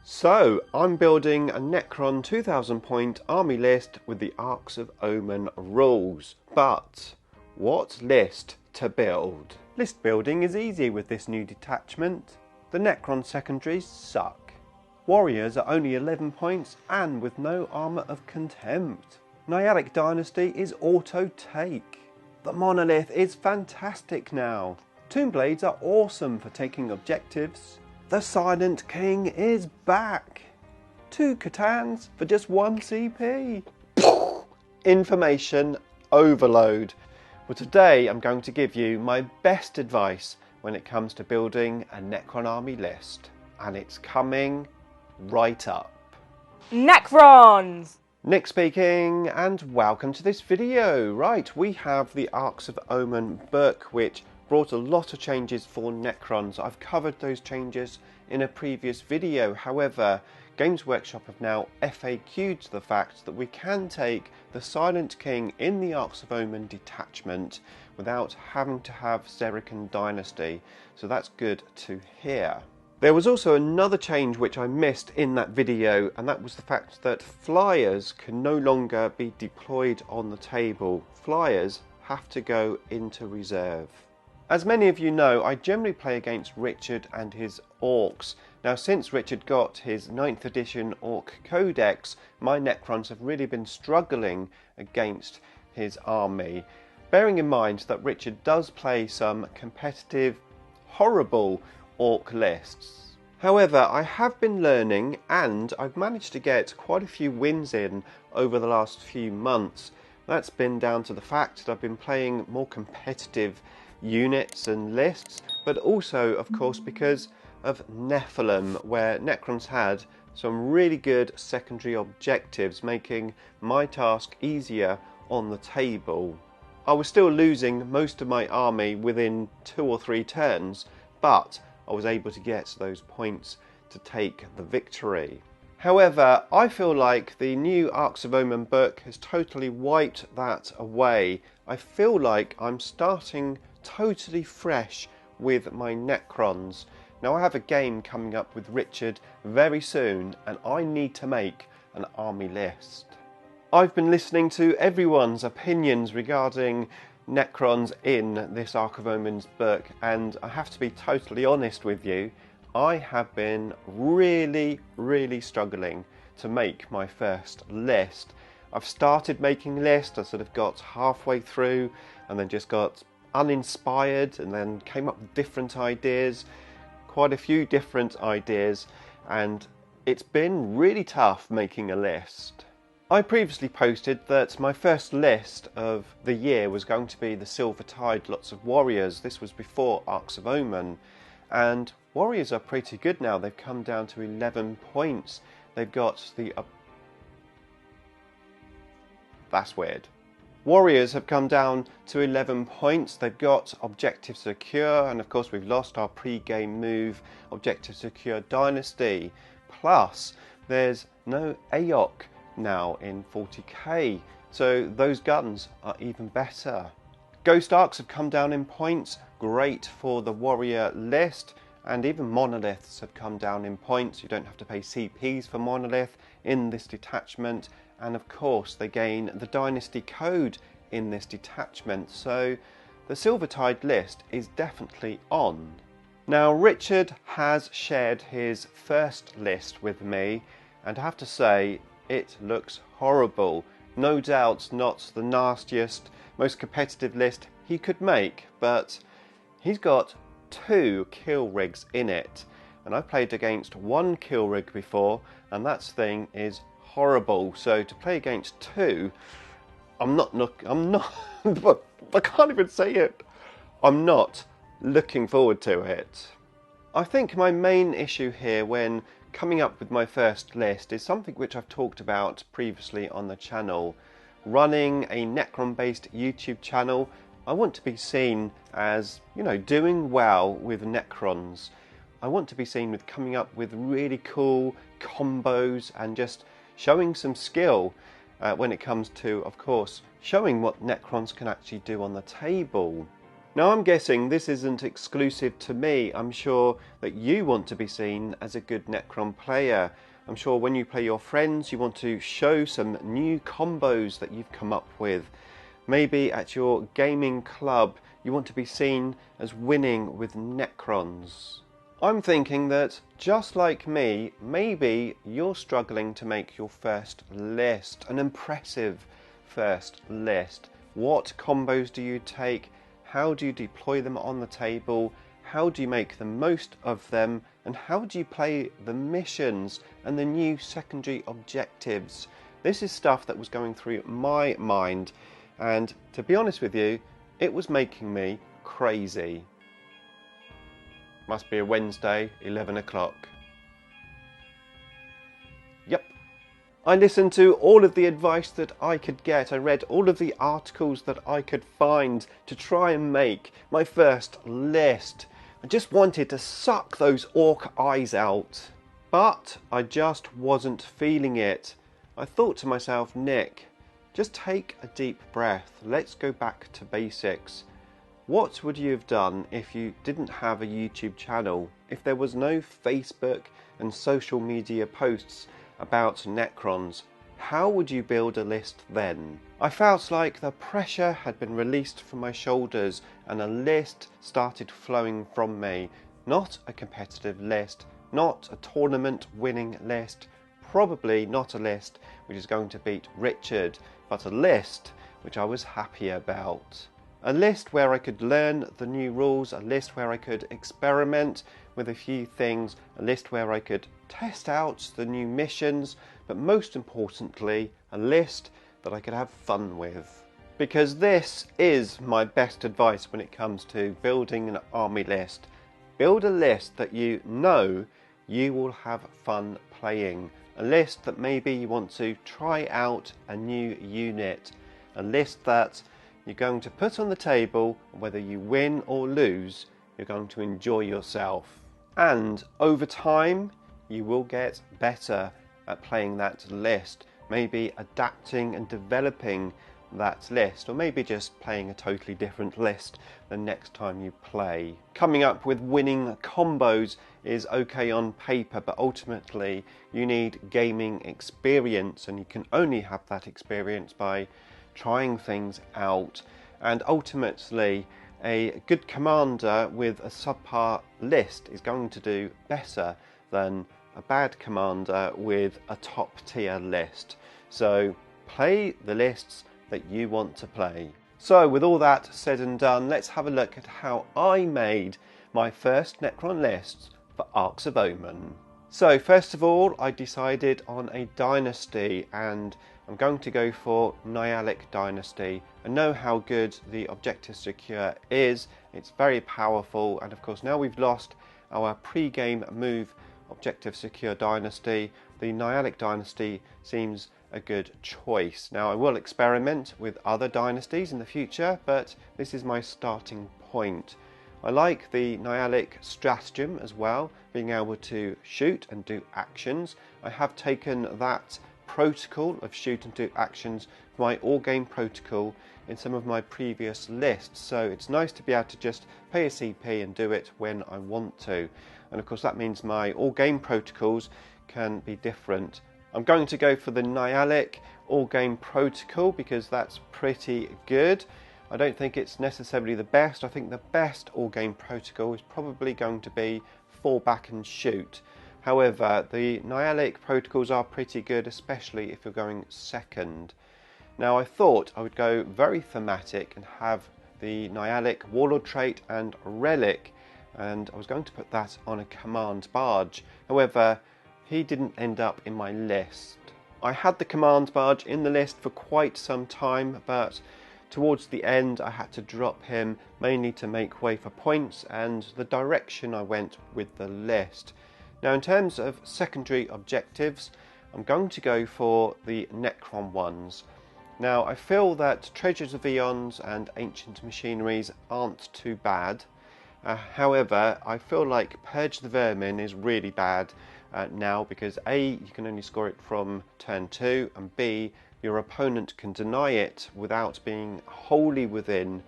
So, I'm building a Necron 2000 point army list with the Arks of Omen rules. But, what list to build? List building is easy with this new detachment. The Necron secondaries suck. Warriors are only 11 points and with no armour of contempt. Naiadic Dynasty is auto-take. The Monolith is fantastic now. Tomb Blades are awesome for taking objectives. The Silent King is back. 2 Catans for just 1 CP. Information overload. Well, today I'm going to give you my best advice when it comes to building a Necron army list. And it's coming right up. Necrons! Nick speaking, and welcome to this video. Right, we have the Arks of Omen book, which brought a lot of changes for Necrons. I've covered those changes in a previous video. However, Games Workshop have now FAQ'd the fact that we can take the Silent King in the Arks of Omen detachment without having to have Zerican Dynasty. So that's good to hear. There was also another change which I missed in that video, and that was the fact that flyers can no longer be deployed on the table. Flyers have to go into reserve. As many of you know, I generally play against Richard and his Orcs. Now, since Richard got his 9th edition Orc Codex, my Necrons have really been struggling against his army. Bearing in mind that Richard does play some competitive, horrible Orc lists. However, I have been learning and I've managed to get quite a few wins in over the last few months. That's been down to the fact that I've been playing more competitive units and lists, but also of course because of Nephilim, where Necrons had some really good secondary objectives, making my task easier on the table. I was still losing most of my army within 2 or 3 turns, but I was able to get those points to take the victory. However, I feel like the new Arks of Omen book has totally wiped that away. I feel like I'm starting totally fresh with my Necrons. Now, I have a game coming up with Richard very soon and I need to make an army list. I've been listening to everyone's opinions regarding Necrons in this Ark of Omen's book, and I have to be totally honest with you, I have been really struggling to make my first list. I've started making lists, I sort of got halfway through and then just got uninspired and then came up with different ideas, quite a few different ideas, and it's been really tough making a list. I previously posted that my first list of the year was going to be the Silver Tide lots of warriors. This was before Arks of Omen, and warriors are pretty good now. They've come down to 11 points. They've got the that's weird. Warriors have come down to 11 points. They've got Objective Secure, and of course we've lost our pre-game move, Objective Secure Dynasty. Plus, there's no AOC now in 40k, so those guns are even better. Ghost Arks have come down in points, great for the warrior list, and even Monoliths have come down in points. You don't have to pay CPs for Monolith in this detachment, and of course they gain the Dynasty code in this detachment, so the Silvertide list is definitely on. Now, Richard has shared his first list with me, and I have to say it looks horrible. No doubt not the nastiest, most competitive list he could make, but he's got 2 kill rigs in it, and I've played against 1 kill rig before, and that thing is horrible. So to play against 2, I can't even say it. I'm not looking forward to it. I think my main issue here when coming up with my first list is something which I've talked about previously on the channel. Running a Necron based YouTube channel, I want to be seen as, you know, doing well with Necrons. I want to be seen with coming up with really cool combos and just showing some skill when it comes to, of course, showing what Necrons can actually do on the table. Now I'm guessing this isn't exclusive to me. I'm sure that you want to be seen as a good Necron player. I'm sure when you play your friends you want to show some new combos that you've come up with. Maybe at your gaming club you want to be seen as winning with Necrons. I'm thinking that, just like me, maybe you're struggling to make your first list, an impressive first list. What combos do you take? How do you deploy them on the table? How do you make the most of them? And how do you play the missions and the new secondary objectives? This is stuff that was going through my mind, and to be honest with you, it was making me crazy. Must be a Wednesday, 11 o'clock. Yep. I listened to all of the advice that I could get. I read all of the articles that I could find to try and make my first list. I just wanted to suck those orc eyes out. But I just wasn't feeling it. I thought to myself, Nick, just take a deep breath. Let's go back to basics. What would you have done if you didn't have a YouTube channel? If there was no Facebook and social media posts about Necrons? How would you build a list then? I felt like the pressure had been released from my shoulders and a list started flowing from me. Not a competitive list, not a tournament winning list, probably not a list which is going to beat Richard, but a list which I was happy about. A list where I could learn the new rules, a list where I could experiment with a few things, a list where I could test out the new missions, but most importantly, a list that I could have fun with. Because this is my best advice when it comes to building an army list. Build a list that you know you will have fun playing. A list that maybe you want to try out a new unit. A list that you're going to put on the table, whether you win or lose, you're going to enjoy yourself. And over time, you will get better at playing that list. Maybe adapting and developing that list, or maybe just playing a totally different list the next time you play. Coming up with winning combos is okay on paper, but ultimately you need gaming experience, and you can only have that experience by trying things out. And ultimately a good commander with a subpar list is going to do better than a bad commander with a top tier list. So play the lists that you want to play. So with all that said and done, let's have a look at how I made my first Necron lists for Arks of Omen. So first of all, I decided on a dynasty, and I'm going to go for Nialic Dynasty. I know how good the Objective Secure is. It's very powerful, and of course now we've lost our pre-game move Objective Secure Dynasty, the Nialic Dynasty seems a good choice. Now I will experiment with other dynasties in the future, but this is my starting point. I like the Nialic stratagem as well, being able to shoot and do actions. I have taken that protocol of shoot and do actions for my all-game protocol in some of my previous lists, so it's nice to be able to just pay a CP and do it when I want to. And of course that means my all-game protocols can be different. I'm going to go for the Nialic all-game protocol because that's pretty good. I don't think it's necessarily the best. I think the best all-game protocol is probably going to be fall back and shoot. However, the Nialic protocols are pretty good, especially if you're going second. Now I thought I would go very thematic and have the Nialic Warlord trait and Relic, and I was going to put that on a command barge. However, he didn't end up in my list. I had the command barge in the list for quite some time, but towards the end I had to drop him, mainly to make way for points and the direction I went with the list. Now in terms of secondary objectives, I'm going to go for the Necron ones. Now I feel that Treasures of Eons and Ancient Machineries aren't too bad. However, I feel like Purge the Vermin is really bad now, because A, you can only score it from turn 2, and B, your opponent can deny it without being wholly within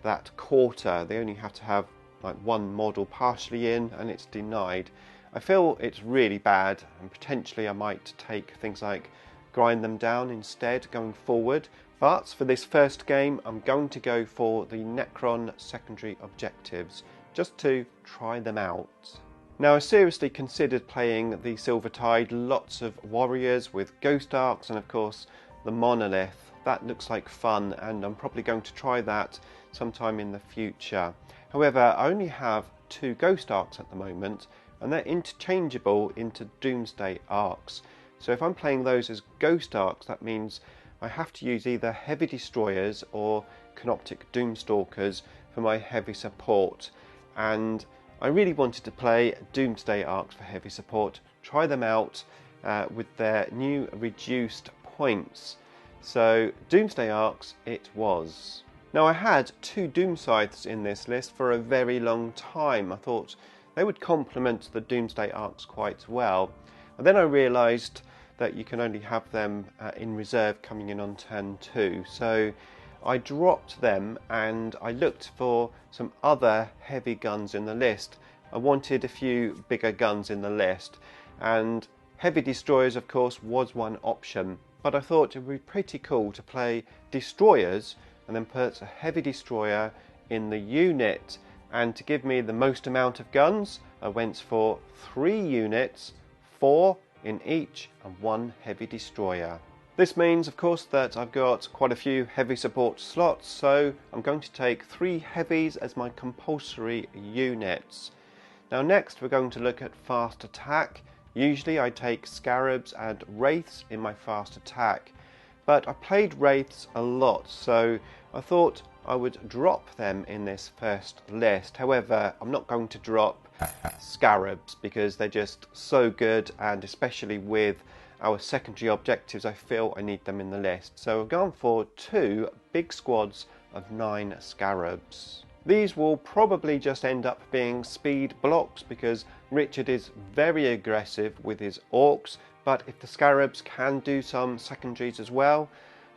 that quarter. They only have to have like one model partially in and it's denied. I feel it's really bad, and potentially I might take things like grind them down instead going forward. But for this first game, I'm going to go for the Necron secondary objectives, just to try them out. Now, I seriously considered playing the Silvertide, lots of warriors with Ghost Arks and of course the Monolith. That looks like fun, and I'm probably going to try that sometime in the future. However, I only have 2 Ghost Arks at the moment, and they're interchangeable into Doomsday Arks. So if I'm playing those as Ghost Arks, that means I have to use either heavy destroyers or canoptic doomstalkers for my heavy support. And I really wanted to play Doomsday Arks for heavy support, try them out with their new reduced points. So Doomsday Arks it was. Now, I had 2 Doom Scythes in this list for a very long time. I thought they would complement the Doomsday Arks quite well. And then I realised that you can only have them in reserve coming in on turn 2. So I dropped them and I looked for some other heavy guns in the list. I wanted a few bigger guns in the list, and heavy destroyers of course was one option, but I thought it would be pretty cool to play destroyers and then put a heavy destroyer in the unit. And to give me the most amount of guns, I went for 3 units, 4 in each, and 1 heavy destroyer. This means of course that I've got quite a few heavy support slots, so I'm going to take 3 heavies as my compulsory units. Now next we're going to look at fast attack. Usually I take Scarabs and Wraiths in my fast attack, but I played Wraiths a lot, so I thought I would drop them in this first list. However, I'm not going to drop Scarabs because they're just so good, and especially with our secondary objectives I feel I need them in the list. So I've gone for 2 big squads of 9 Scarabs. These will probably just end up being speed blocks because Richard is very aggressive with his Orcs, but if the Scarabs can do some secondaries as well,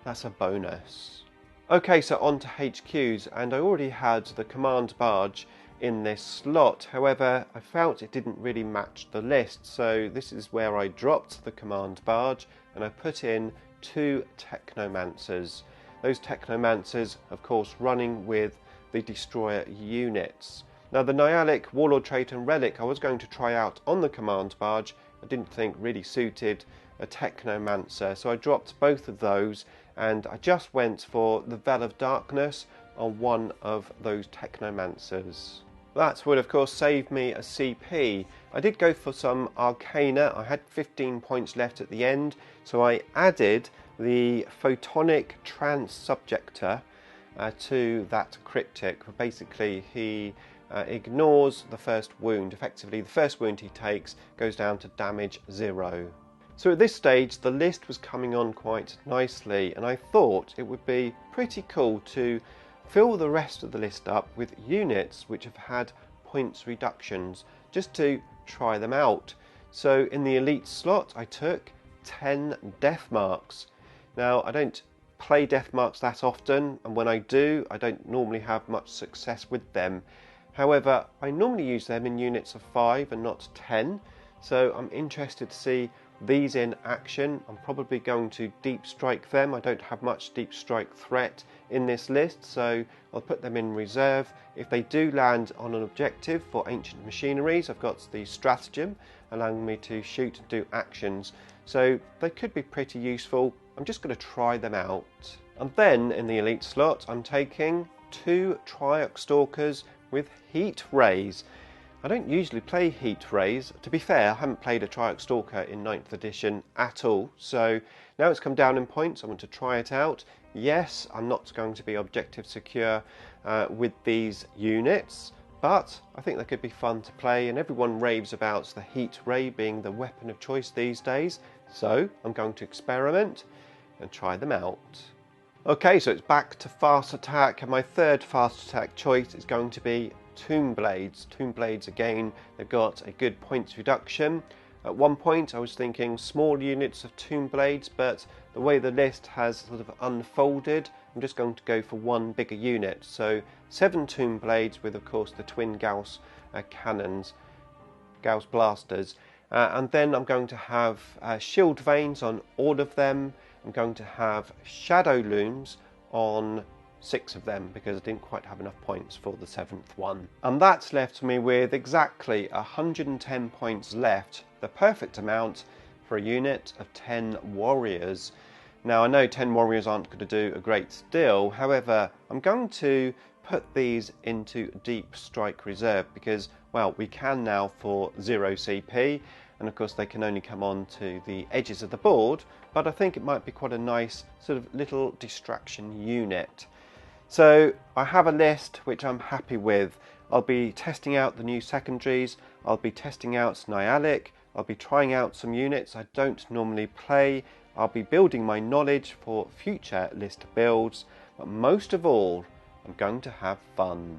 that's a bonus. Okay, so on to HQs, and I already had the command barge in this slot. However, I felt it didn't really match the list, so this is where I dropped the command barge and I put in 2 Technomancers. Those Technomancers, of course, running with the destroyer units. Now, the Nialic Warlord Trait and Relic I was going to try out on the command barge. I didn't think really suited a Technomancer, so I dropped both of those and I just went for the Veil of Darkness on one of those Technomancers. That would of course save me a CP. I did go for some Arcana. I had 15 points left at the end, so I added the Photonic Trans-Subjector to that cryptic. Basically he ignores the first wound. Effectively the first wound he takes goes down to damage 0. So at this stage the list was coming on quite nicely, and I thought it would be pretty cool to fill the rest of the list up with units which have had points reductions, just to try them out. So in the elite slot I took 10 Death Marks. Now, I don't play Death Marks that often, and when I do I don't normally have much success with them. However, I normally use them in units of 5 and not 10, so I'm interested to see these in action. I'm probably going to deep strike them. I don't have much deep strike threat in this list, so I'll put them in reserve. If they do land on an objective for ancient machineries, I've got the stratagem allowing me to shoot and do actions, so they could be pretty useful. I'm just going to try them out. And then in the elite slot I'm taking 2 Triarch Stalkers with Heat Rays. I don't usually play Heat Rays. To be fair, I haven't played a Triarch Stalker in 9th edition at all, so now it's come down in points, I want to try it out. Yes, I'm not going to be objective secure with these units, but I think they could be fun to play, and everyone raves about the Heat Ray being the weapon of choice these days, so I'm going to experiment and try them out. Okay, so it's back to fast attack, and my third fast attack choice is going to be Tomb Blades. Tomb Blades, again, they've got a good points reduction. At one point I was thinking small units of Tomb Blades, but the way the list has sort of unfolded, I'm just going to go for one bigger unit. So 7 tomb blades with, of course, the twin Gauss cannons, Gauss blasters. And then I'm going to have shield vanes on all of them. I'm going to have shadow looms on 6 of them because I didn't quite have enough points for the 7th one. And that's left me with exactly 110 points left, the perfect amount for a unit of 10 warriors. Now I know 10 warriors aren't going to do a great deal, however I'm going to put these into deep strike reserve because, well, we can now for 0 CP, and of course they can only come on to the edges of the board, but I think it might be quite a nice sort of little distraction unit. So I have a list which I'm happy with. I'll be testing out the new secondaries, I'll be testing out Nyalic, I'll be trying out some units I don't normally play, I'll be building my knowledge for future list builds, but most of all, I'm going to have fun.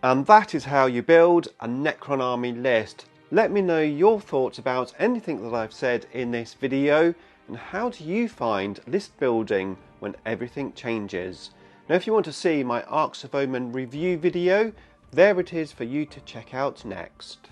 And that is how you build a Necron Army list. Let me know your thoughts about anything that I've said in this video, and how do you find list building when everything changes? Now if you want to see my Arks of Omen review video, there it is for you to check out next.